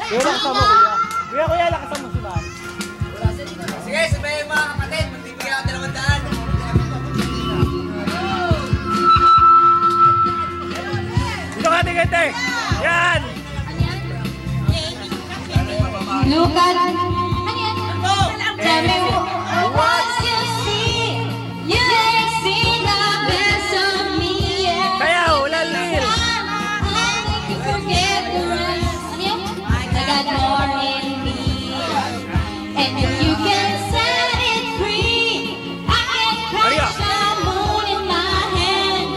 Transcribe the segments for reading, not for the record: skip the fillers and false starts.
Kuya, kasama kuya. Kuya, lakasan mo si Man. Sige, sabihin mga kapatid, magbibigyan ako 200. Dito ka, tigante. Yan! Look at tell me what you see. You ain't seen the best of me yet. Kaya, wala lil. You forget the rest. I got more in me. And if you can set it free, I can catch the moon in my hand.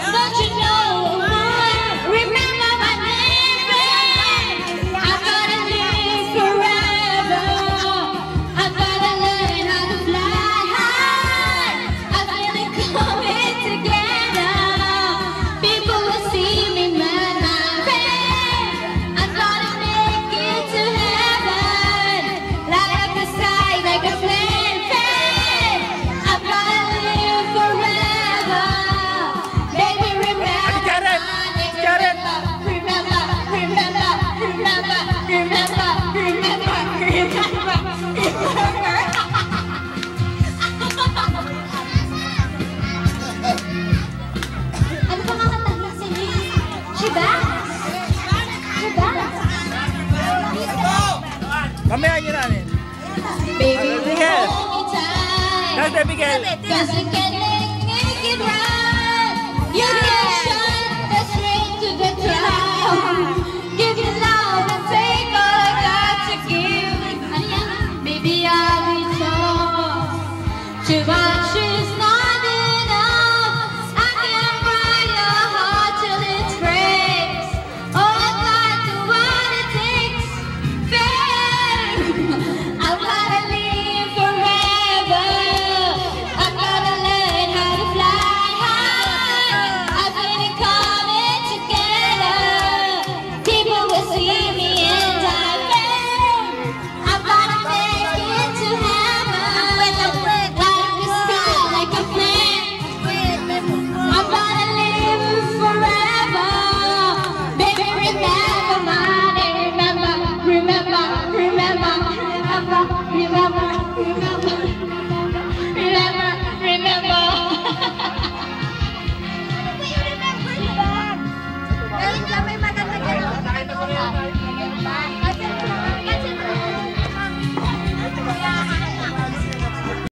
Don't you know? Remember my name, babe. I'm gonna live forever. I'm gonna learn how to fly high. I feel it coming together. People will see me man my way. I'm gonna make it to heaven. Light up the sky like a flame. I'm gonna live forever. Baby, remember. Jared! Jared! Remember, remember, remember, remember, remember, remember, remember. Ano pa nga kanta si Shiba? Shiba? Mamaya nyo namin. Baby, Miguel. hold me tight. Dante, Miguel. 'Cause we can live